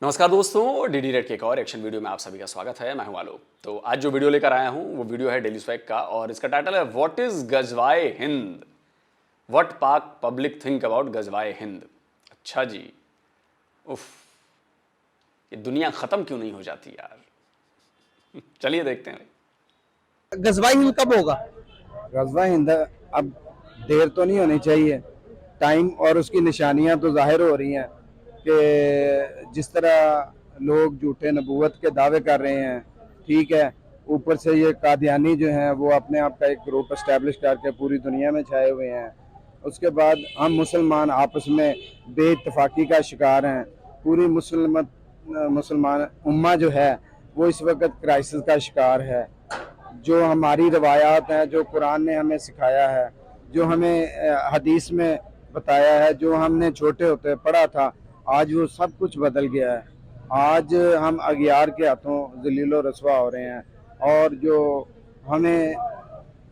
नमस्कार दोस्तों, DD red के एक और एक्शन वीडियो में आप सभी का स्वागत है। मैं हूं आलोक। तो आज जो वीडियो लेकर आया हूं वो वीडियो है डेली स्वैग का और इसका टाइटल है व्हाट इज गजवाए हिंद, व्हाट पाक पब्लिक थिंक अबाउट गजवाए हिंद। अच्छा जी, उफ, ये दुनिया खत्म क्यों नहीं हो जाती यार। चलिए देखते हैं गजवाई हिंद कब होगा। गजवा हिंद अब देर तो नहीं होनी चाहिए। टाइम और उसकी निशानियां तो जाहिर हो रही हैं कि जिस तरह लोग झूठे नबूवत के दावे कर रहे हैं, ठीक है, ऊपर से ये कादियानी जो हैं वो अपने आप का एक ग्रुप इस्टेब्लिश करके पूरी दुनिया में छाए हुए हैं। उसके बाद हम मुसलमान आपस में बेइत्तफाकी का शिकार हैं। पूरी मुसलमान उम्मा जो है वो इस वक्त क्राइसिस का शिकार है। जो हमारी रवायात हैं, जो कुरान ने हमें सिखाया है, जो हमें हदीस में बताया है, जो हमने छोटे होते पढ़ा था, आज वो सब कुछ बदल गया है। आज हम अगियार के हाथों जलीलो रसवा हो रहे हैं। और जो हमें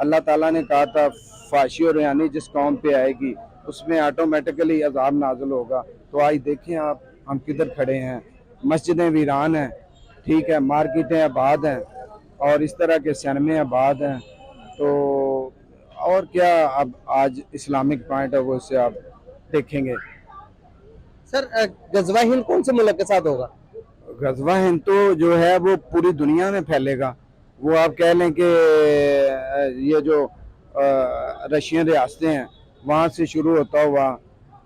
अल्लाह ताला ने कहा था फाशी और यानी जिस कौम पे आएगी उसमें ऑटोमेटिकली अजाब नाजुल होगा, तो आज देखें आप हम किधर खड़े हैं। मस्जिदें वीरान हैं, ठीक है, मार्केटें आबाद हैं और इस तरह के सिनेमे आबाद हैं। तो और क्या अब आज इस्लामिक पॉइंट है वो इससे आप देखेंगे। सर गजवा हिंद कौन से मुल्क के साथ होगा। गजवा हिंद तो जो है वो पूरी दुनिया में फैलेगा। वो आप कह लें कि ये जो रशियन रियासतें हैं वहाँ से शुरू होता हुआ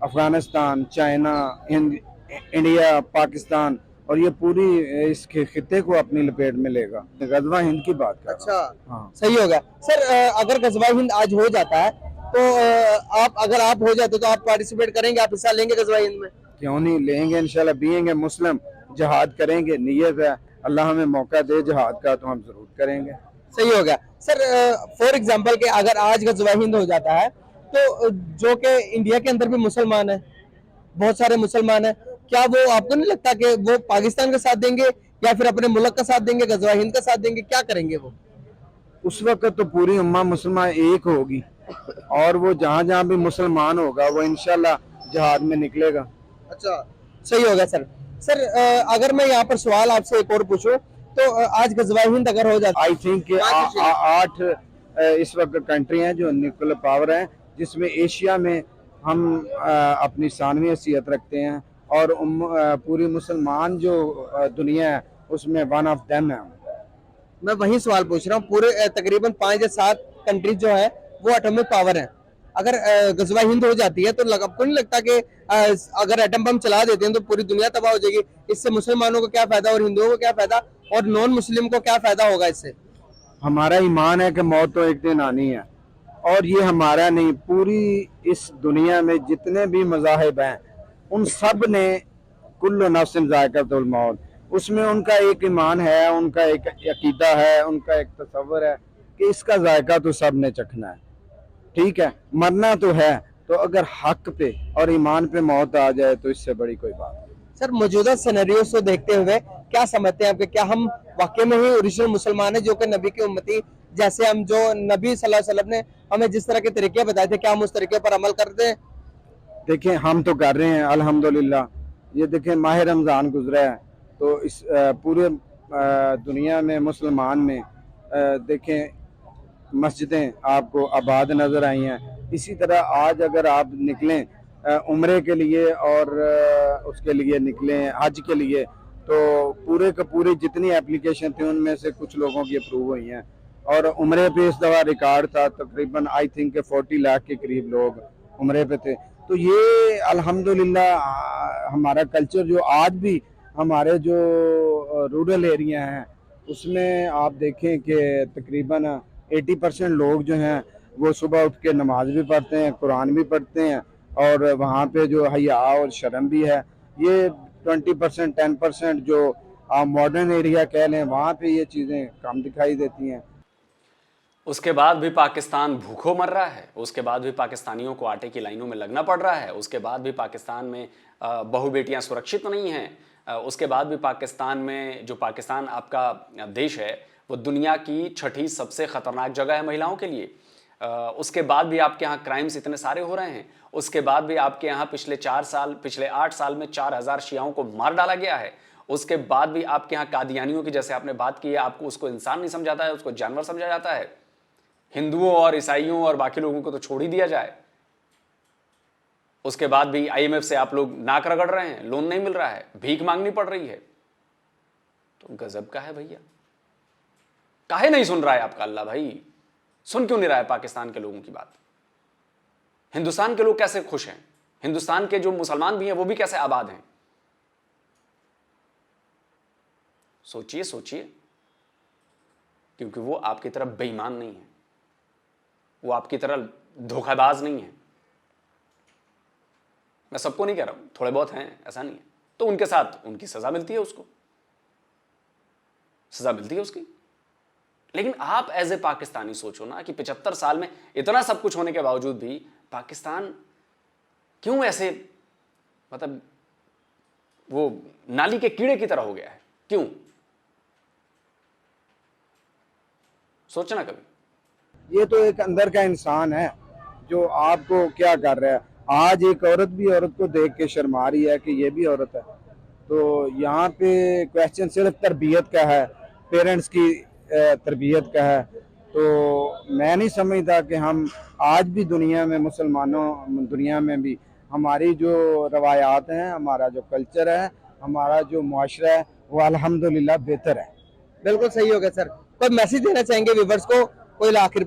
अफगानिस्तान, चाइना, इंडिया, पाकिस्तान और ये पूरी इस खित्ते को अपनी लपेट में लेगा। गजवा हिंद की बात कर अच्छा, हाँ। सही हो गया। सर अगर गजवा हिंद आज हो जाता है तो अगर आप हो जाते तो आप पार्टिसिपेट करेंगे, आप हिस्सा लेंगे गजवा हिंद में। क्यों नहीं लेंगे, इंशाल्लाह बीएंगे मुस्लिम, जहाद करेंगे, नीयत है, अल्लाह हमें मौका दे जहाद का तो हम जरूर करेंगे। सही हो गया। सर फॉर एग्जांपल के अगर आज गजवा हिंद हो जाता है तो जो कि इंडिया के अंदर भी मुसलमान है, बहुत सारे मुसलमान है, क्या वो आपको नहीं लगता कि वो पाकिस्तान का साथ देंगे या फिर अपने मुल्क का साथ देंगे, गजवा हिंद का साथ देंगे, क्या करेंगे वो। उस वक्त तो पूरी उम्मा मुसलमान एक होगी और वो जहाँ जहाँ भी मुसलमान होगा वो इंशाल्लाह जहाद में निकलेगा। अच्छा, सही हो गया। सर सर अगर मैं यहाँ पर सवाल आपसे एक और पूछूं तो आज गजवा हिंद अगर हो जाता आई थिंक 8 इस वक्त कंट्री हैं जो न्यूक्लियर पावर हैं, जिसमें एशिया में हम अपनी सानवी हैसियत रखते हैं और पूरी मुसलमान जो दुनिया है उसमें वन ऑफ देम है। मैं वही सवाल पूछ रहा हूँ। पूरे तकरीबन 5 या 7 कंट्रीज जो है वो एटॉमिक पावर है। अगर गजवा हिंद हो जाती है तो आपको नहीं लगता कि अगर एटम बम चला देते हैं तो पूरी दुनिया तबाह हो जाएगी। इससे मुसलमानों को क्या फायदा और हिंदुओं को क्या फायदा और नॉन मुस्लिम को क्या फायदा होगा इससे। हमारा ईमान है कि मौत तो एक दिन आनी है और ये हमारा नहीं, पूरी इस दुनिया में जितने भी मज़ाहिब हैं उन सब ने कुल्लु नफ्सिन ज़ाइक़तुल मौत, उसमें उनका एक ईमान है, उनका एक अकीदा है, उनका एक तसव्वुर है कि इसका जायका तो सब ने चखना है, ठीक है, मरना तो है। तो अगर हक पे और ईमान पे मौत आ जाए तो इससे बड़ी कोई बात नहीं। सर मौजूदा सिनेरियोस को देखते हुए क्या समझते हैं आपके, क्या हम वाकई में ही ओरिजिनल मुसलमान है जो कि नबी की उम्मती, जैसे हम जो नबी सल्लल्लाहु अलैहि वसल्लम ने हमें जिस तरह के तरीके बताए थे, क्या हम उस तरीके पर अमल करते हैं। देखें हम तो कर रहे हैं अल्हम्दुलिल्लाह। ये देखें माह रमज़ान गुजरा है तो इस पूरे दुनिया में मुसलमान में देखें मस्जिदें आपको आबाद नज़र आई हैं। इसी तरह आज अगर आप निकलें उम्रे के लिए और उसके लिए निकलें हज के लिए, तो पूरे का पूरे जितनी एप्लीकेशन थी उनमें से कुछ लोगों की अप्रूव हुई हैं और उम्रे पे इस दफ़ा रिकॉर्ड था, तकरीबन आई थिंक 40 लाख के करीब लोग उम्रे पे थे। तो ये अल्हम्दुलिल्लाह हमारा कल्चर जो आज भी हमारे जो रूरल एरिया हैं उसमें आप देखें कि तकरीबन 80% लोग जो हैं वो सुबह उठ के नमाज भी पढ़ते हैं, कुरान भी पढ़ते हैं और वहाँ पे जो हया और शर्म भी है। ये 20% 10% जो आप मॉडर्न एरिया कह लें वहाँ पे ये चीज़ें कम दिखाई देती हैं। उसके बाद भी पाकिस्तान भूखों मर रहा है, उसके बाद भी पाकिस्तानियों को आटे की लाइनों में लगना पड़ रहा है, उसके बाद भी पाकिस्तान में बहू बेटियां सुरक्षित नहीं हैं, उसके बाद भी पाकिस्तान में जो पाकिस्तान आपका देश है वो दुनिया की छठी सबसे खतरनाक जगह है महिलाओं के लिए। उसके बाद भी आपके यहाँ क्राइम्स इतने सारे हो रहे हैं, उसके बाद भी आपके यहाँ पिछले 8 साल में 4000 शियाओं को मार डाला गया है, उसके बाद भी आपके यहाँ कादियानियों की जैसे आपने बात की है, आपको उसको इंसान नहीं समझाता है, उसको जानवर समझा जाता है। हिंदुओं और ईसाइयों और बाकी लोगों को तो छोड़ ही दिया जाए। उसके बाद भी IMF से आप लोग नाक रगड़ रहे हैं, लोन नहीं मिल रहा है, भीख मांगनी पड़ रही है। तो गजब का है भैया। काहे नहीं सुन रहा है आपका अल्लाह भाई? सुन क्यों नहीं रहा है पाकिस्तान के लोगों की बात? हिंदुस्तान के लोग कैसे खुश हैं? हिंदुस्तान के जो मुसलमान भी हैं वो भी कैसे आबाद हैं? सोचिए सोचिए, क्योंकि वो आपकी तरह बेईमान नहीं है, वो आपकी तरह धोखाबाज नहीं है। मैं सबको नहीं कह रहा हूं, थोड़े बहुत हैं, ऐसा नहीं है। तो उनके साथ उनकी सजा मिलती है, उसको सजा मिलती है उसकी। लेकिन आप एज ए पाकिस्तानी सोचो ना कि 75 साल में इतना सब कुछ होने के बावजूद भी पाकिस्तान क्यों ऐसे, मतलब वो नाली के कीड़े की तरह हो गया है? क्यों? सोचना कभी। ये तो एक अंदर का इंसान है जो आपको क्या कर रहा है। आज एक औरत भी औरत को देख के शर्मा रही है कि ये भी औरत है। तो यहाँ पे क्वेश्चन सिर्फ तरबियत का है, पेरेंट्स की तरबियत का है। तो मैं नहीं समझता कि हम आज भी दुनिया में, मुसलमानों दुनिया में भी हमारी जो रवायात हैं, हमारा जो कल्चर है, हमारा जो मुआशरा है, वो अल्हम्दुलिल्लाह बेहतर है। बिल्कुल सही हो गया सर। कोई मैसेज देना चाहेंगे व्यूवर्स को, कोई आखिर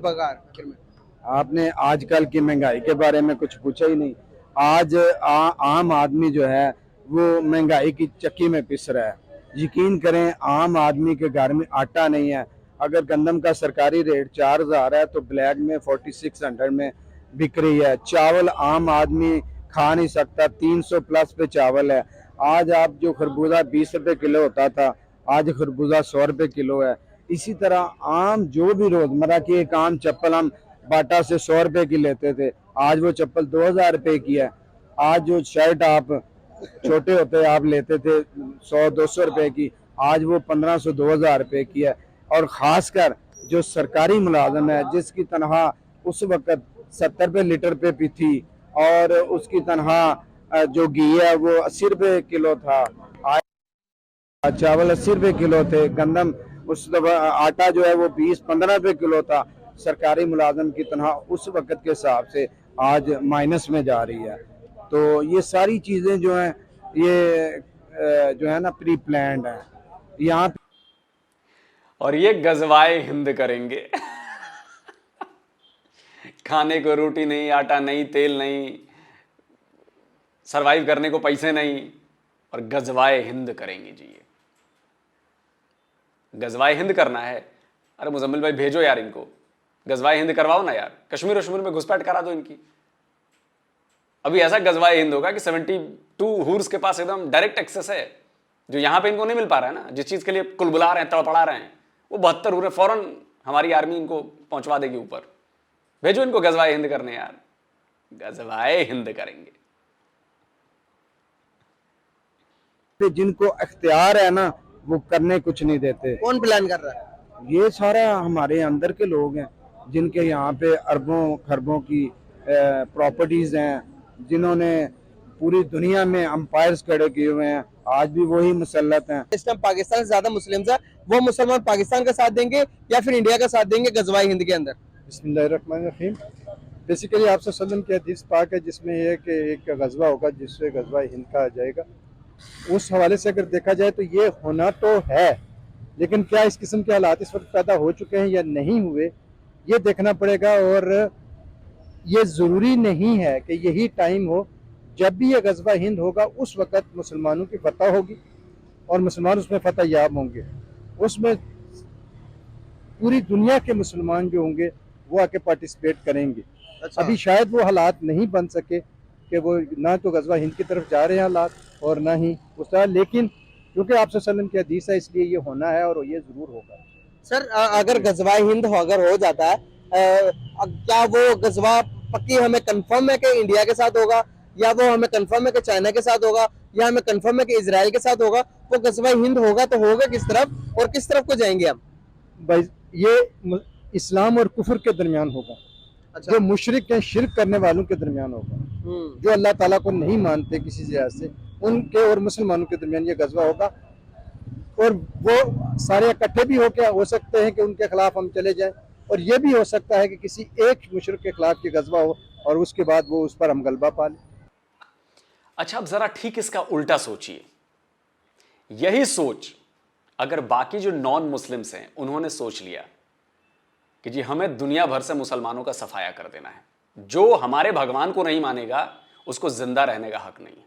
में? आपने आजकल की महंगाई के बारे में कुछ पूछा ही नहीं। आज आम आदमी जो है वो महंगाई की चक्की में पिस रहा है। यकीन करें, आम आदमी के घर में आटा नहीं है। अगर गंदम का सरकारी रेट 4000 है तो ब्लैक में 4600 में बिक रही है। चावल आम आदमी खा नहीं सकता, 300 प्लस पे चावल है। आज आप जो खरबूजा 20 रुपए किलो होता था, आज खरबूजा 100 रुपए किलो है। इसी तरह आम जो भी रोजमर्रा की एक आम चप्पल हम बाटा से 100 रुपए की लेते थे, आज वो चप्पल 2000 रुपए की है। आज जो शर्ट आप छोटे होते आप लेते थे 100-200 रुपए की, आज वो 1500 2000 रुपए की है। और खासकर जो सरकारी मुलाजम है जिसकी तनख्वाह उस वक्त 70 रुपए लीटर पे भी थी, और उसकी तनख्वाह जो घी है वो 80 रुपए किलो था, आज चावल 80 रुपए किलो थे, गंदम उस आटा जो है वो 20-15 रुपए किलो था। सरकारी मुलाजम की तनख्वाह उस वक्त के हिसाब से आज माइनस में जा रही है। तो ये सारी चीज़ें जो हैं ये जो है ना प्री प्लान्ड है यहाँ। और ये गजवाए हिंद करेंगे। खाने को रोटी नहीं, आटा नहीं, तेल नहीं, सरवाइव करने को पैसे नहीं, और गजवाए हिंद करेंगे जी। ये गजवाए हिंद करना है? अरे मुजम्मिल भाई भेजो यार इनको, गजवाए हिंद करवाओ ना यार। कश्मीर वश्मीर में घुसपैठ करा दो इनकी। अभी ऐसा गजवाए हिंद होगा कि 72 हूर्स के पास एकदम डायरेक्ट एक्सेस है, जो यहां पे इनको नहीं मिल पा रहा है ना। जिस चीज के लिए कुलबुला रहे हैं, तड़पड़ा रहे हैं, वो 72 हूर फौरन हमारी आर्मी इनको पहुंचवा देगी ऊपर। भेजो इनको गजवाए हिंद करने यार, गजवाए हिंद करेंगे। जिनको अख्तियार है ना वो करने कुछ नहीं देते। कौन प्लान कर रहा है? ये सारा हमारे अंदर के लोग हैं जिनके यहाँ पे अरबों खरबों की प्रॉपर्टीज हैं, जिन्होंने पूरी दुनिया में अंपायर्स खड़े किए हुए हैं। आज भी वही मुसल्लत हैं। इस टाइम पाकिस्तान से ज्यादा मुस्लिम्स है, वो मुसलमान पाकिस्तान का साथ देंगे या फिर इंडिया का साथ देंगे गजवाए हिंद के अंदर? बिस्मिल्लाहिर्रहमानिर्रहीम। बेसिकली आप सल्लम की हदीस पाक है जिसमें यह है कि एक गजवा होगा जिससे गजवा हिंद कहा जाएगा। उस हवाले से अगर देखा जाए तो ये होना तो है, लेकिन क्या इस किस्म के हालात इस वक्त पैदा हो चुके हैं या नहीं हुए, ये देखना पड़ेगा। और ये ज़रूरी नहीं है कि यही टाइम हो। जब भी ये गजवा हिंद होगा उस वक़्त मुसलमानों की फतह होगी और मुसलमान उसमें फतह याब होंगे। उसमें पूरी दुनिया के मुसलमान जो होंगे वो आके पार्टिसिपेट करेंगे। अच्छा। अभी शायद वो हालात नहीं बन सके कि वो ना तो गजवा हिंद की तरफ जा रहे हैं हालात और ना ही उस तरह, लेकिन क्योंकि आप सल्लम की हदीस है इसलिए ये होना है और ये ज़रूर होगा। सर अगर गजवाए हिंद अगर हो जाता है, क्या वो गजवा पक्की हमें कंफर्म है कि इंडिया के साथ होगा, या वो हमें कंफर्म है कि चाइना के साथ होगा, या हमें कंफर्म है कि इजराइल के साथ होगा? वो गजवा हिंद होगा तो होगा किस तरफ और किस तरफ को जाएंगे हम? भाई ये इस्लाम और कुफर के दरमियान होगा। अच्छा। जो मुशरिक हैं, शिरक करने वालों के दरमियान होगा, जो अल्लाह ताला को नहीं मानते किसी लिहाज से, उनके और मुसलमानों के दरमियान ये गजवा होगा। और वो सारे इकट्ठे भी हो सकते हैं कि उनके खिलाफ हम चले जाएं, और ये भी हो सकता है कि किसी एक मुशरिक के खिलाफ ये गजवा हो और उसके बाद वो उस पर हम गलबा पा लें। अच्छा, अब जरा ठीक इसका उल्टा सोचिए। यही सोच अगर बाकी जो नॉन मुस्लिम्स हैं उन्होंने सोच लिया कि जी हमें दुनिया भर से मुसलमानों का सफाया कर देना है, जो हमारे भगवान को नहीं मानेगा उसको जिंदा रहने का हक नहीं है।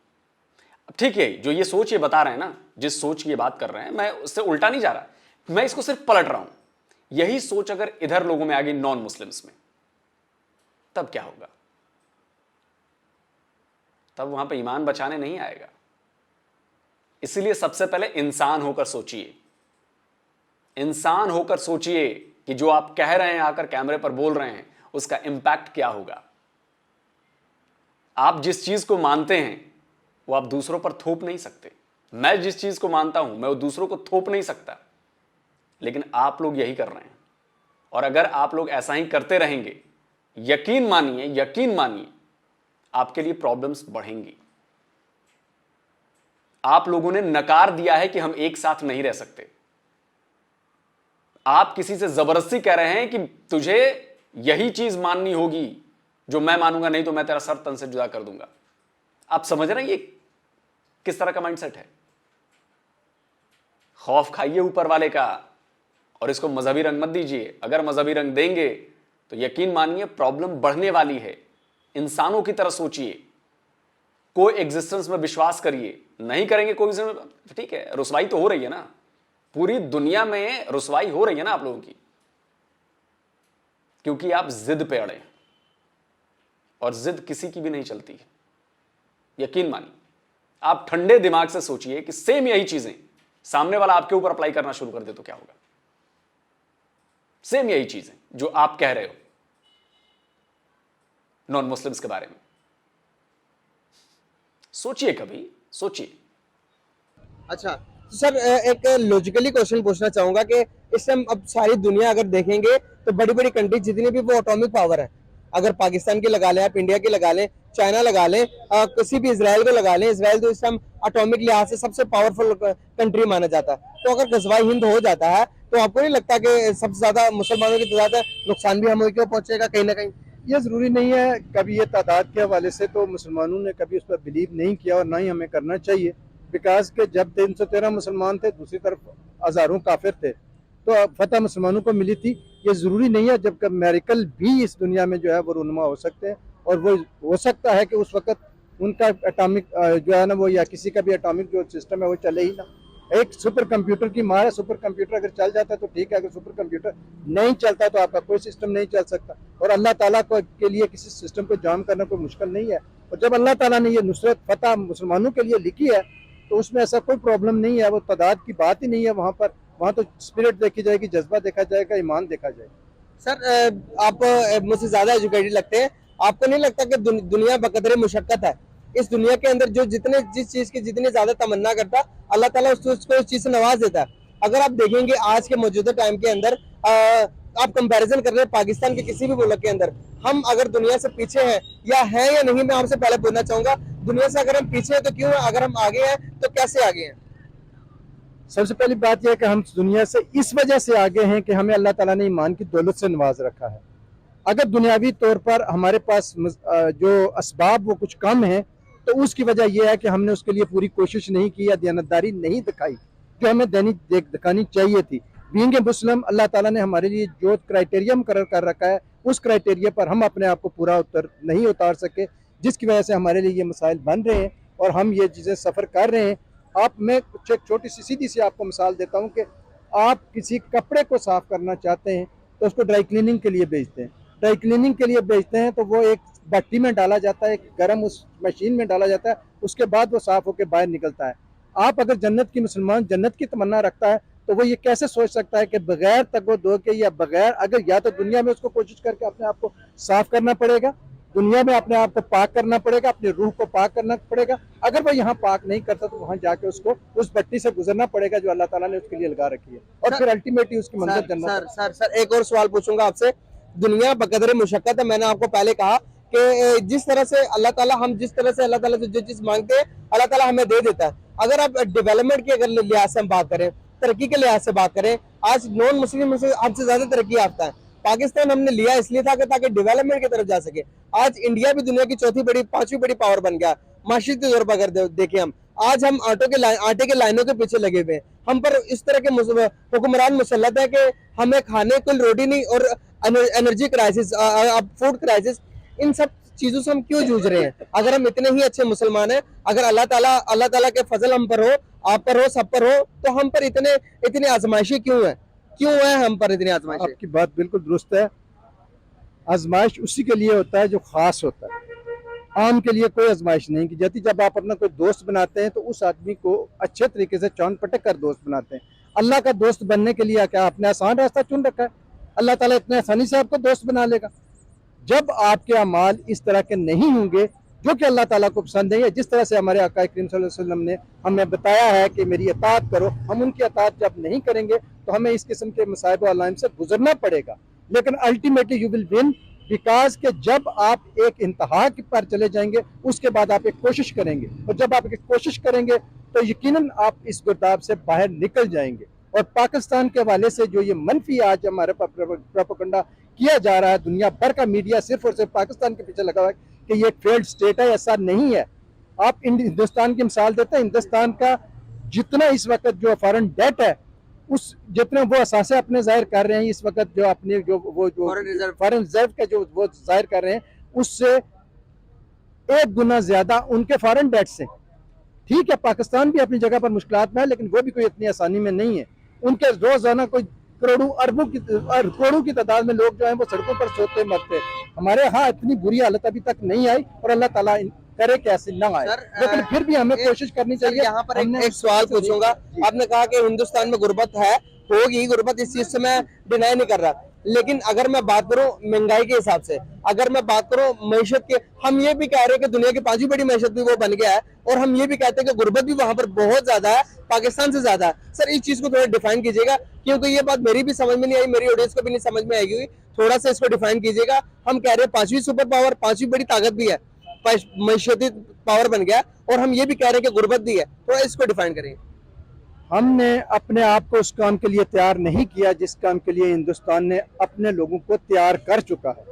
अब ठीक है, जो ये सोच ये बता रहे हैं ना, जिस सोच की ये बात कर रहे हैं, मैं उससे उल्टा नहीं जा रहा, मैं इसको सिर्फ पलट रहा हूं। यही सोच अगर इधर लोगों में आ गई, नॉन मुस्लिम्स में, तब क्या होगा? तब वहां पे ईमान बचाने नहीं आएगा। इसलिए सबसे पहले इंसान होकर सोचिए, इंसान होकर सोचिए कि जो आप कह रहे हैं, आकर कैमरे पर बोल रहे हैं, उसका इंपैक्ट क्या होगा। आप जिस चीज को मानते हैं वो आप दूसरों पर थोप नहीं सकते। मैं जिस चीज को मानता हूं मैं वो दूसरों को थोप नहीं सकता, लेकिन आप लोग यही कर रहे हैं। और अगर आप लोग ऐसा ही करते रहेंगे, यकीन मानिए आपके लिए प्रॉब्लम्स बढ़ेंगी। आप लोगों ने नकार दिया है कि हम एक साथ नहीं रह सकते। आप किसी से जबरदस्ती कह रहे हैं कि तुझे यही चीज माननी होगी जो मैं मानूंगा, नहीं तो मैं तेरा सर तन से जुदा कर दूंगा। आप समझ रहे हैं ये किस तरह का माइंडसेट है? खौफ खाइए ऊपर वाले का और इसको मजहबी रंग मत दीजिए। अगर मजहबी रंग देंगे तो यकीन मानिए प्रॉब्लम बढ़ने वाली है। इंसानों की तरह सोचिए, कोई एग्जिस्टेंस में विश्वास करिए। नहीं करेंगे कोई, ठीक है, रुसवाई तो हो रही है ना, पूरी दुनिया में रुसवाई हो रही है ना आप लोगों की, क्योंकि आप जिद पे अड़े हैं और जिद किसी की भी नहीं चलती है। यकीन मानिए, आप ठंडे दिमाग से सोचिए कि सेम यही चीजें सामने वाला आपके ऊपर अप्लाई करना शुरू कर दे तो क्या होगा। सेम यही चीजें जो आप कह रहे हो नॉन मुस्लिम्स के बारे में, सोचिए, कभी सोचिए। अच्छा तो सर, एक लॉजिकली क्वेश्चन पूछना चाहूंगा कि इस टाइम अब सारी दुनिया अगर देखेंगे तो बड़ी बड़ी कंट्री जितनी भी वो एटॉमिक पावर है, अगर पाकिस्तान की लगा लें, आप इंडिया की लगा लें, चाइना लगा लें, किसी भी इसराइल को लगा लें, इसराइल तो इस टाइम एटॉमिक लिहाज से सबसे पावरफुल कंट्री माना जाता है। तो अगर गजवाई हिंद हो जाता है तो आपको नहीं लगता कि सबसे ज्यादा मुसलमानों की ज्यादा नुकसान भी हम को पहुंचेगा कहीं ना कहीं? ये ज़रूरी नहीं है। कभी ये तादाद के हवाले से तो मुसलमानों ने कभी उस पर बिलीव नहीं किया और ना ही हमें करना चाहिए, बिकॉज के जब 313 मुसलमान थे, दूसरी तरफ हज़ारों काफिर थे, तो फतह मुसलमानों को मिली थी। ये ज़रूरी नहीं है, जब मेरिकल भी इस दुनिया में जो है वो रुनुमा हो सकते हैं, और वो हो सकता है कि उस वक्त उनका एटॉमिक जो है ना वो, या किसी का भी एटॉमिक जो सिस्टम है वो चले ही ना। एक सुपर कंप्यूटर की मार है, सुपर कंप्यूटर अगर चल जाता है तो ठीक है, अगर सुपर कंप्यूटर नहीं चलता तो आपका कोई सिस्टम नहीं चल सकता। और अल्लाह ताला को के लिए किसी सिस्टम को जाम करना कोई मुश्किल नहीं है। और जब अल्लाह ताला ने ये नुसरत फतह मुसलमानों के लिए लिखी है तो उसमें ऐसा कोई प्रॉब्लम नहीं है। वो तादाद की बात ही नहीं है वहाँ पर। वहाँ तो स्पिरिट देखी जाएगी, जज्बा देखा जाएगा, ईमान देखा जाएगा। सर, आप मुझसे ज्यादा एजुकेटेड लगते हैं, आपको नहीं लगता कि दुनिया बकदरे मुशक्कत है? इस दुनिया के अंदर जो जिस चीज की जितनी ज्यादा तमन्ना करता अल्लाह ताला उसको उस चीज से नवाज देता है। अगर आप देखेंगे आज के मौजूदा टाइम के अंदर, आप कंपैरिजन कर रहे हैं पाकिस्तान के किसी भी मुल्क के अंदर, हम अगर दुनिया से पीछे हैं या हैं या नहीं, मैं आपसे पहले पूछना चाहूंगा, दुनिया से अगर हम पीछे हैं तो क्यों है, अगर हम आगे हैं तो कैसे आगे हैं? सबसे पहली बात यह है कि हम दुनिया से इस वजह से आगे हैं कि हमें अल्लाह ताला ने ईमान की दौलत से नवाज रखा है। अगर दुनियावी तौर पर हमारे पास जो असबाब वो कुछ कम है तो उसकी वजह यह है कि हमने उसके लिए पूरी कोशिश नहीं की या दयानतदारी नहीं दिखाई जो हमें दिखानी चाहिए थी। बीइंग ए मुस्लिम, अल्लाह ताला ने हमारे लिए जो क्राइटेरिया मुकर्रर कर रखा है उस क्राइटेरिया पर हम अपने आप को पूरा नहीं उतार सके, जिसकी वजह से हमारे लिए ये मसाइल बन रहे हैं और हम ये चीज़ें सफ़र कर रहे हैं। मैं कुछ एक छोटी सी सीधी सी आपको मिसाल देता हूँ कि आप किसी कपड़े को साफ़ करना चाहते हैं तो उसको ड्राई क्लीनिंग के लिए भेजते हैं। ड्राई क्लीनिंग के लिए भेजते हैं तो वो एक भट्टी में डाला जाता है, एक गर्म उस मशीन में डाला जाता है, उसके बाद वो साफ़ होकर बाहर निकलता है। आप अगर मुसलमान जन्नत की तमन्ना रखता है तो वो ये कैसे सोच सकता है कि बगैर तगो दो के या बगैर, अगर या तो दुनिया में उसको कोशिश करके अपने आप को साफ़ करना पड़ेगा, दुनिया में अपने आप को पाक करना पड़ेगा, अपनी रूह को पाक करना पड़ेगा। अगर वो यहाँ पाक नहीं करता तो वहाँ जाके उसको उस भट्टी से गुजरना पड़ेगा जो अल्लाह ताला ने उसके लिए लगा रखी है, और फिर अल्टीमेटली उसकी मंजिल जन्नत। सर एक और सवाल पूछूंगा आपसे। दुनिया बकदरे मुशक्कत है, मैंने आपको पहले कहा कि जिस तरह से अल्लाह ताला अल्लाह ताला से जो चीज मांगते हैं अल्लाह ताला हमें दे देता है। अगर आप डेवलपमेंट की अगर लिहाज से हम बात करें तरक्की के लिहाज से बात करें, आज नॉन मुस्लिम हमसे ज्यादा तरक्की याफ्ता है। पाकिस्तान हमने लिया इसलिए था कि ताकि डेवलपमेंट की तरफ जा सके। आज इंडिया भी दुनिया की चौथी बड़ी पांचवी बड़ी पावर बन गया। माशरती तौर पर अगर देखें हम, आज हम आटे के लाइनों के पीछे लगे हुए हैं। हम पर इस तरह के हुक्मरान मुसल्लत है कि हमें खाने को रोटी नहीं, और एनर्जी क्राइसिस, फूड क्राइसिस, इन सब चीजों से हम क्यों जूझ रहे हैं? अगर हम इतने ही अच्छे मुसलमान हैं, अगर अल्लाह ताला के फजल हम पर हो, आप पर हो, सब पर हो, तो हम पर इतने आजमाइशें क्यों है? क्यों है हम पर इतनी आजमाइशें? आपकी बात बिल्कुल दुरुस्त है। आजमाइश उसी के लिए होता है जो खास होता है, आम के लिए कोई आजमाइश नहीं की जाती। जब आप अपना कोई दोस्त बनाते हैं तो उस आदमी को अच्छे तरीके से चौन पटक कर दोस्त बनाते हैं। अल्लाह का दोस्त बनने के लिए क्या आपने आसान रास्ता चुन रखा है? अल्लाह ताला इतने आसानी से आपको दोस्त बना लेगा? जब आपके अमाल इस तरह के नहीं होंगे जो कि अल्लाह ताला को पसंद है, जिस तरह से हमारे आका करीम सल्लल्लाहु अलैहि वसल्लम ने हमें बताया है कि मेरी अतात करो, हम उनकी अतात जब नहीं करेंगे तो हमें इस किस्म के मसाइब और अलाइम से गुजरना पड़ेगा। लेकिन ultimately you will win, because के जब आप एक इंतहा पर चले जाएंगे उसके बाद आप एक कोशिश करेंगे, और जब आप एक कोशिश करेंगे तो यकीनन आप इस गुर्दाब से बाहर निकल जाएंगे। और पाकिस्तान के हवाले से जो ये मनफी आज हमारे प्रोपेगेंडा किया जा रहा है, दुनिया भर का मीडिया सिर्फ और सिर्फ पाकिस्तान के पीछे लगा हुआ है कि ये एक फेल्ड स्टेट है, ऐसा नहीं है। आप हिंदुस्तान की मिसाल देते हैं, हिंदुस्तान का जितना इस वक्त जो फॉरेन डेट है, उस जितने वो असासे अपने जाहिर कर रहे हैं इस वक्त, जो अपने जो फॉरेन रिजर्व का जो वो जाहिर कर रहे हैं, उससे 1 गुना ज्यादा उनके फॉरेन डेट से। ठीक है, पाकिस्तान भी अपनी जगह पर मुश्किलात में है, लेकिन वो भी कोई इतनी आसानी में नहीं है। उनके रोजाना कोई करोड़ों की तादाद में लोग जो हैं वो सड़कों पर सोते मरते। हमारे यहाँ इतनी बुरी हालत अभी तक नहीं आई, और अल्लाह ताला करे कि ऐसे ना आए, लेकिन फिर भी हमें कोशिश करनी चाहिए। यहाँ पर एक सवाल पूछूंगा। आपने कहा कि हिंदुस्तान में गुर्बत है, होगी गुर्बत, इस चीज से मैं डिनाई नहीं कर रहा, लेकिन अगर मैं बात करूं महंगाई के हिसाब से, अगर मैं बात करूं मैशत के, हम ये भी कह रहे हैं कि दुनिया की 5वीं बड़ी मैशत भी वो बन गया है, और हम ये भी कहते हैं कि गुर्बत भी वहां पर बहुत ज्यादा है, पाकिस्तान से ज्यादा है। सर इस चीज को थोड़ा डिफाइन कीजिएगा, क्योंकि ये बात मेरी भी समझ में नहीं आई, मेरी ऑडियंस को भी नहीं समझ में आएगी। थोड़ा सा इसको डिफाइन कीजिएगा। हम कह रहे हैं 5वीं सुपर पावर, 5वीं बड़ी ताकत भी है, मैशती पावर बन गया, और हम ये भी कह रहे हैं कि गुर्बत भी है। थोड़ा इसको डिफाइन करिए। हमने अपने आप को उस काम के लिए तैयार नहीं किया जिस काम के लिए हिंदुस्तान ने अपने लोगों को तैयार कर चुका है,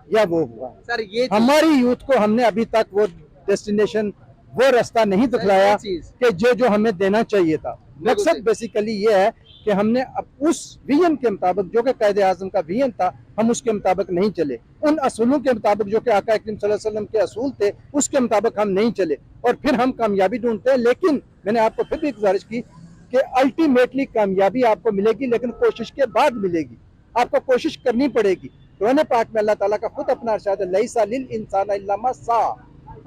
या वो हुआ सर ये हमारी यूथ को हमने अभी तक वो डेस्टिनेशन, वो रास्ता नहीं दिखलाया कि जो हमें देना चाहिए था। मकसद बेसिकली ये है कि हमने अब उस विजन के मुताबिक जो कि कायदे आज़म का विजन था, हम उसके मुताबिक नहीं चले। उन असूलों के मुताबिक जो कि आका करीम सल्लल्लाहु अलैहि वसल्लम के असूल थे, उसके मुताबिक हम नहीं चले, और फिर हम कामयाबी ढूंढते हैं। लेकिन मैंने आपको फिर भी गुजारिश की कि अल्टीमेटली कामयाबी आपको मिलेगी, लेकिन कोशिश के बाद मिलेगी। आपको कोशिश करनी पड़ेगी। कुरान पाक में अल्लाह ताला का खुद अपना इरशाद है, लैसा लिल इंसान इल्ला मा सा,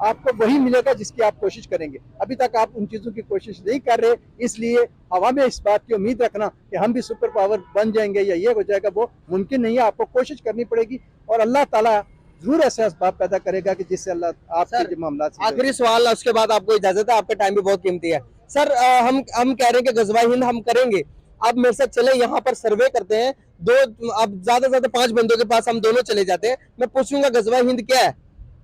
आपको वही मिलेगा जिसकी आप कोशिश करेंगे। अभी तक आप उन चीज़ों की कोशिश नहीं कर रहे, इसलिए हवा में इस बात की उम्मीद रखना कि हम भी सुपर पावर बन जाएंगे या ये हो जाएगा, वो मुमकिन नहीं है। आपको कोशिश करनी पड़ेगी, और अल्लाह ताला जरूर ऐसे असबाब पैदा करेगा कि जिससे अल्लाह आपके जो मामला। आखिरी सवाल, उसके बाद आपको इजाजत है, आपका टाइम भी बहुत कीमती है। सर हम कह रहे हैं कि गजवा हिंद हम करेंगे, आप मेरे साथ चले, यहाँ पर सर्वे करते हैं। अब ज्यादा से ज्यादा 5 बंदों के पास हम दोनों चले जाते हैं। मैं पूछूंगा गजवा हिंद क्या है,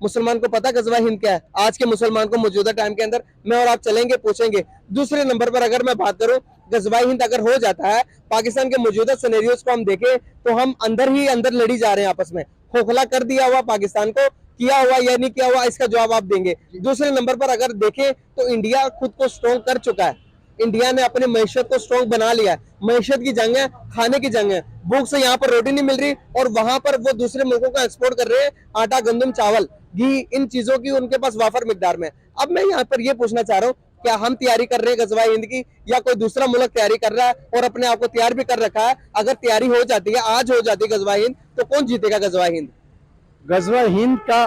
मुसलमान को पता गजवा हिंद क्या है? आज के मुसलमान को मौजूदा टाइम के अंदर मैं और आप चलेंगे, पूछेंगे। दूसरे नंबर पर अगर मैं बात करूं, गजवा हिंद अगर हो जाता है, पाकिस्तान के मौजूदा सिनेरियोस को हम देखें तो हम अंदर ही अंदर लड़ी जा रहे हैं आपस में। खोखला कर दिया हुआ पाकिस्तान को, किया हुआ या नहीं किया हुआ, इसका जवाब आप देंगे। दूसरे नंबर पर अगर देखें तो इंडिया खुद को स्ट्रॉन्ग कर चुका है। इंडिया ने अपने मैशत को स्ट्रॉन्ग बना लिया है। मैशत की जंग है, खाने की जंग है। भूख से यहाँ पर रोटी नहीं मिल रही, और वहां पर वो दूसरे मुल्कों को एक्सपोर्ट कर रहे हैं आटा, गंदम, चावल, घी, इन चीजों की उनके पास वाफर मिकदार में। अब मैं यहाँ पर ये पूछना चाह रहा हूँ, क्या हम तैयारी कर रहे हैं गजवा हिंद की, या कोई दूसरा मुल्क तैयारी कर रहा है और अपने आप को तैयार भी कर रखा है? अगर तैयारी हो जाती है, आज हो जाती है गजवा हिंद, तो कौन जीतेगा गजवा हिंद? गजवा हिंद का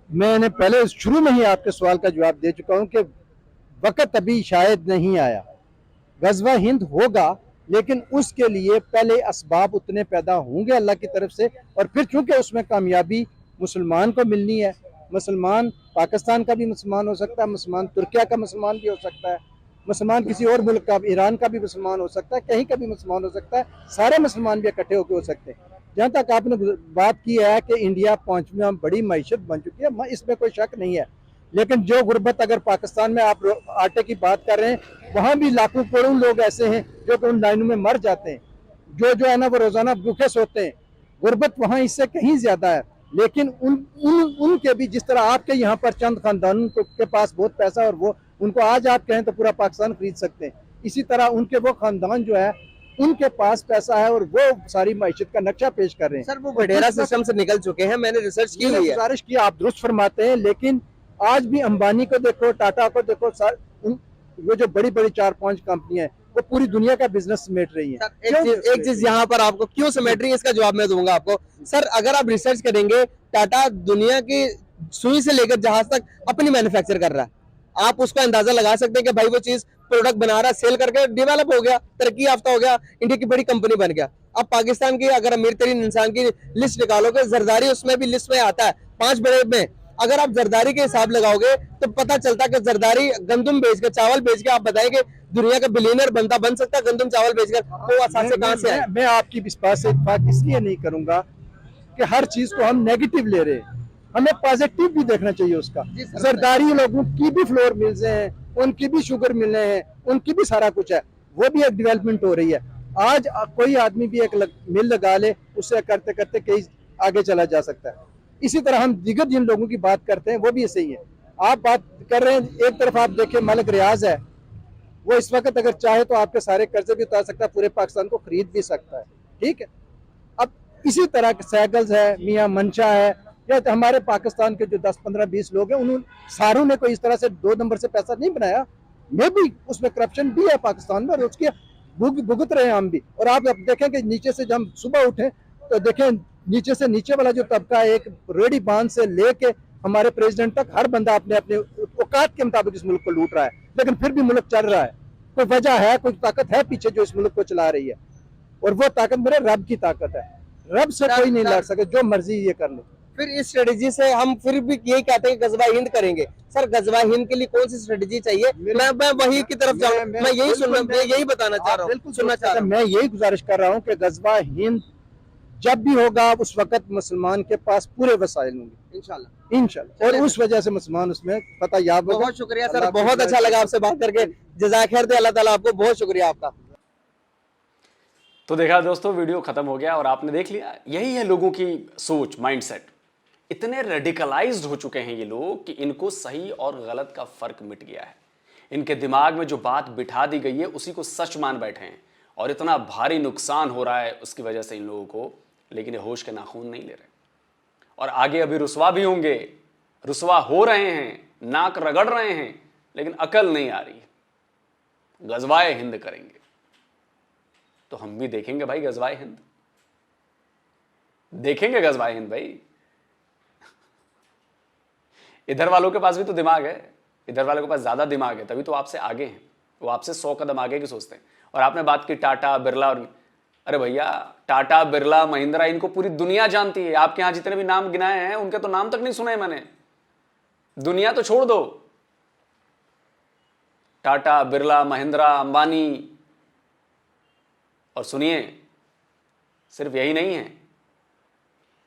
मैंने पहले शुरू में ही आपके सवाल का जवाब दे चुका हूं कि वक्त अभी शायद नहीं आया। गजवा हिंद होगा, लेकिन उसके लिए पहले असबाब उतने पैदा होंगे अल्लाह की तरफ से, और फिर चूंकि उसमें कामयाबी मुसलमान को मिलनी है, मुसलमान पाकिस्तान का भी मुसलमान हो सकता है, मुसलमान तुर्किया का मुसलमान भी हो सकता है, मुसलमान किसी और मुल्क का, ईरान का भी मुसलमान हो सकता है, कहीं का भी मुसलमान हो सकता है, सारे मुसलमान भी इकट्ठे होकर हो सकते हैं। जहाँ तक आपने बात की है कि इंडिया 5वीं बड़ी मईशत बन चुकी है, इसमें कोई शक नहीं है। लेकिन जो गुर्बत, अगर पाकिस्तान में आप आटे की बात कर रहे हैं, वहाँ भी लाखों करोड़ों लोग ऐसे हैं जो कि उन लाइनों में मर जाते हैं, जो है ना वो रोजाना भूखे सोते हैं। गुर्बत वहाँ इससे कहीं ज्यादा है। लेकिन उनके भी जिस तरह आपके यहाँ पर चंद खानदानों के पास बहुत पैसा और वो उनको आज आप कहें तो पूरा पाकिस्तान खरीद सकते हैं, इसी तरह उनके वो खानदान जो है उनके पास पैसा है और वो सारी माइशत का नक्शा पेश कर रहे हैं। सर वो वडेरा सिस्टम से निकल चुके हैं, मैंने रिसर्च की हुई है। गुजारिश की, आप दुरुस्त फरमाते हैं, लेकिन आज भी अंबानी को देखो, टाटा को देखो, वो जो बड़ी बड़ी 4-5 कंपनियां हैं वो पूरी दुनिया का बिजनेस समेट रही है। एक चीज यहाँ पर आपको क्यों समेट रही है इसका जवाब मैं दूंगा आपको। सर अगर आप रिसर्च करेंगे, टाटा दुनिया की सुई से लेकर जहाज तक अपनी मैन्युफैक्चर कर रहा है। आप उसका अंदाजा लगा सकते हैं कि भाई वो चीज प्रोडक्ट बना रहा है, सेल करके डेवलप हो गया, तरक्की याफ्ता हो गया, इंडिया की बड़ी कंपनी बन गया। अब पाकिस्तान की अगर अमीर तरीन इंसान की लिस्ट निकालोगे, जरदारी उसमें भी लिस्ट में आता है 5 बड़े में। अगर आप जरदारी के हिसाब लगाओगे तो पता चलता है कि जरदारी गंदम बेच के, चावल बेच के आप बताएंगे दुनिया का बिलियनर बन सकता है गंदम चावल बेचकर। वो असासे कहां से है? मैं आपकी इस बात से इत्तेफाक इसलिए नहीं करूंगा कि हर चीज को हम नेगेटिव ले रहे हैं, हमें पॉजिटिव भी देखना चाहिए उसका। जरदारी लोगों की भी फ्लोर मिल्स हैं, उनकी भी शुगर मिले हैं, उनकी भी सारा कुछ है, वो भी एक डेवलपमेंट हो रही है। आज कोई आदमी भी एक मिल लगा ले, उससे करते करते कहीं आगे चला जा सकता है। इसी तरह हम दिगर जिन लोगों की बात करते हैं वो भी ऐसे ही है। आप बात कर रहे हैं, एक तरफ आप देखें मलिक रियाज है, वो इस वक्त अगर चाहे तो आपके सारे कर्जे भी उतार सकता है, पूरे पाकिस्तान को खरीद भी सकता है, ठीक है। अब इसी तरह के सैगल्स है, मियां मंशा है, या तो हमारे पाकिस्तान के जो 10, 15, 20 लोग हैं, उन्होंने सारों ने कोई इस तरह से 2 नंबर से पैसा नहीं बनाया। मैं भी उसमें करप्शन भी है पाकिस्तान में और उसके भुगत रहे हैं हम भी। और आप अब देखें कि नीचे से जब हम सुबह उठे तो देखें नीचे से नीचे वाला जो तबका है, एक रेडी बांध से लेके हमारे प्रेसिडेंट तक हर बंदा अपने अपने औकात के मुताबिक इस मुल्क को लूट रहा है, लेकिन फिर भी मुल्क चल रहा है। कोई वजह है, कोई ताकत है पीछे जो इस मुल्क को चला रही है, और वो ताकत मेरे रब की ताकत है। रब से कोई नहीं लड़ सके, जो मर्जी ये कर ले। फिर इस स्ट्रेटेजी से हम फिर भी यही कहते हैं कि गजवा हिंद करेंगे। सर गजवा हिंद के लिए कौन सी स्ट्रेटेजी चाहिए? मैं वही की तरफ जाऊँ, मैं यही बताना चाह रहा हूँ, सुनना चाह रहा हूँ। मैं यही गुजारिश कर रहा हूँ कि गजवा हिंद जब भी होगा उस वक्त मुसलमान के पास पूरे वसाइल होंगे इंशाल्लाह, और उस वजह से मुसलमान उसमें पता याद होगा। बहुत शुक्रिया सर, बहुत अच्छा लगा आपसे बात करके। जज़ाक खैर दे अल्लाह ताला आपको, बहुत शुक्रिया आपका। तो देखा दोस्तों, वीडियो खत्म हो गया और आपने देख लिया, यही है लोगों की सोच, माइंडसेट। इतने रेडिकलाइज्ड हो चुके हैं ये लोग कि इनको सही और गलत का फर्क मिट गया है। इनके दिमाग में जो बात बिठा दी गई है उसी को सच मान बैठे हैं, और इतना भारी नुकसान हो रहा है उसकी वजह से इन लोगों को, लेकिन ये होश के नाखून नहीं ले रहे, और आगे अभी रुसवा भी होंगे, रुसवा हो रहे हैं, नाक रगड़ रहे हैं, लेकिन अकल नहीं आ रही। गजवाए हिंद करेंगे तो हम भी देखेंगे भाई, गजवाए हिंद देखेंगे, गजवाए हिंद भाई। इधर वालों के पास भी तो दिमाग है, इधर वालों के पास ज्यादा दिमाग है, तभी तो आपसे आगे हैं, वो आपसे 100 कदम आगे की सोचते हैं। और आपने बात की टाटा बिरला, और अरे भैया टाटा बिरला महिंद्रा इनको पूरी दुनिया जानती है। आपके यहां जितने भी नाम गिनाए हैं उनके तो नाम तक नहीं सुने मैंने, दुनिया तो छोड़ दो। टाटा बिरला महिंद्रा अंबानी, और सुनिए सिर्फ यही नहीं है,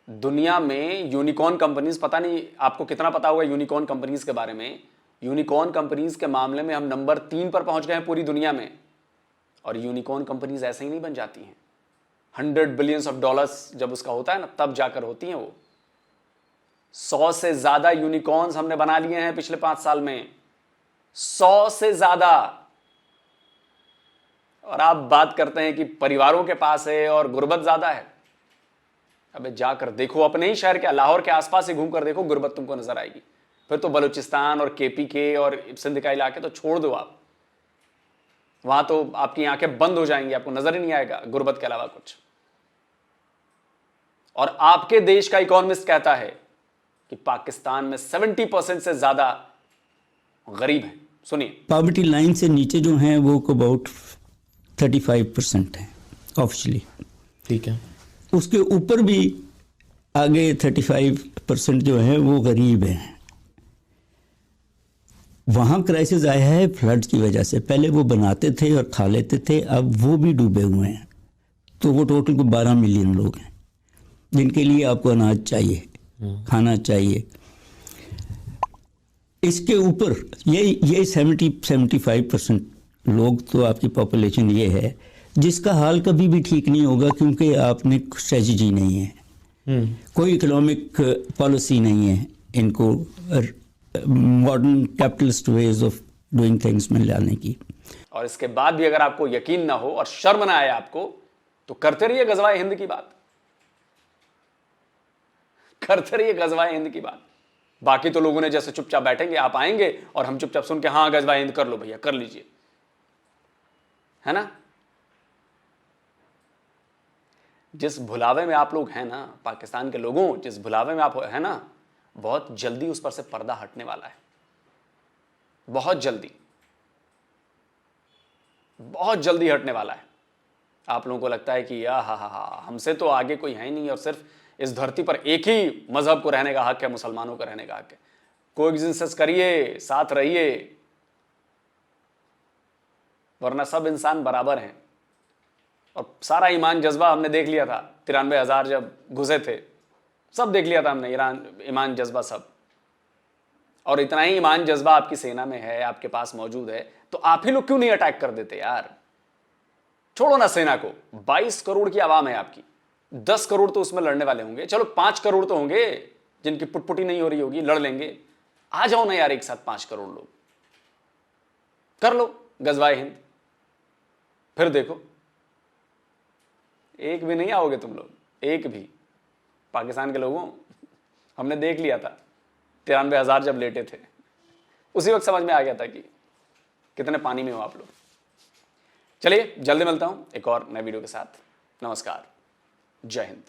दुनिया में यूनिकॉर्न कंपनीज, पता नहीं आपको कितना पता होगा यूनिकॉर्न कंपनीज के बारे में। यूनिकॉर्न कंपनीज के मामले में हम नंबर 3 पर पहुंच गए हैं पूरी दुनिया में। और यूनिकॉर्न कंपनीज ऐसे ही नहीं बन जाती हैं, $100 बिलियन जब उसका होता है ना, तब जाकर होती हैं वो। 100 से ज्यादा यूनिकॉर्न्स हमने बना लिए हैं पिछले 5 साल में, 100 से ज्यादा। और आप बात करते हैं कि परिवारों के पास है और गुर्बत ज्यादा है। अबे जाकर देखो अपने ही शहर के, लाहौर के आसपास ही घूमकर देखो, गुर्बत तुमको नजर आएगी। फिर तो बलूचिस्तान और KPK और सिंध का इलाके तो छोड़ दो आप, वहां तो आपकी आंखें बंद हो जाएंगी, आपको नजर ही नहीं आएगा गुर्बत के अलावा कुछ। और आपके देश का इकोनॉमिस्ट कहता है कि पाकिस्तान में 70% से ज्यादा गरीब हैं। सुनिए, पॉवर्टी लाइन से नीचे जो हैं वो अबाउट 35% है ऑफिशियली, ठीक है। उसके ऊपर भी आगे 35% जो है वो गरीब हैं। वहाँ क्राइसिस आया है फ्लड्स की वजह से। पहले वो बनाते थे और खा लेते थे, अब वो भी डूबे हुए हैं। तो वो टोटल को 12 मिलियन लोग हैं जिनके लिए आपको अनाज चाहिए, खाना चाहिए। इसके ऊपर ये 70-75% लोग तो आपकी पॉपुलेशन ये है जिसका हाल कभी भी ठीक नहीं होगा, क्योंकि आपने स्ट्रेटजी नहीं है, कोई इकोनॉमिक पॉलिसी नहीं है इनको modern capitalist ways of doing things में लाने की। और इसके बाद भी अगर आपको यकीन ना हो और शर्म ना आए आपको, तो करते रहिए गजवाए हिंद की बात, करते रहिए गजवाए हिंद की बात। बाकी तो लोगों ने जैसे चुपचाप बैठेंगे, आप आएंगे और हम चुपचाप सुन के हाँ गजवाए हिंद कर लो भैया, कर लीजिए, है ना। जिस भुलावे में आप लोग हैं ना, पाकिस्तान के लोगों, जिस भुलावे में आप हैं ना, बहुत जल्दी उस पर से पर्दा हटने वाला है, बहुत जल्दी, बहुत जल्दी हटने वाला है। आप लोगों को लगता है कि हा हमसे तो आगे कोई है ही नहीं, और सिर्फ इस धरती पर एक ही मजहब को रहने का हक है, मुसलमानों को रहने का हक है। कोएग्जिस्टेंस करिए, साथ रहिए, वरना सब इंसान बराबर हैं। और सारा ईमान जज्बा हमने देख लिया था, 93,000 जब घुसे थे, सब देख लिया था हमने, ईमान जज्बा सब। और इतना ही ईमान जज्बा आपकी सेना में है, आपके पास मौजूद है, तो आप ही लोग क्यों नहीं अटैक कर देते यार। छोड़ो ना सेना को, 22 करोड़ की आवाम है आपकी, 10 करोड़ तो उसमें लड़ने वाले होंगे, चलो 5 करोड़ तो होंगे जिनकी पुटपुटी नहीं हो रही होगी, लड़ लेंगे। आ जाओ ना यार एक साथ 5 करोड़ लोग, कर लो गजवाए हिंद, फिर देखो एक भी नहीं आओगे तुम लोग, एक भी। पाकिस्तान के लोगों, हमने देख लिया था 93,000 जब लेटे थे, उसी वक्त समझ में आ गया था कि कितने पानी में हो आप लोग। चलिए जल्दी मिलता हूं एक और नए वीडियो के साथ। नमस्कार, जय हिंद।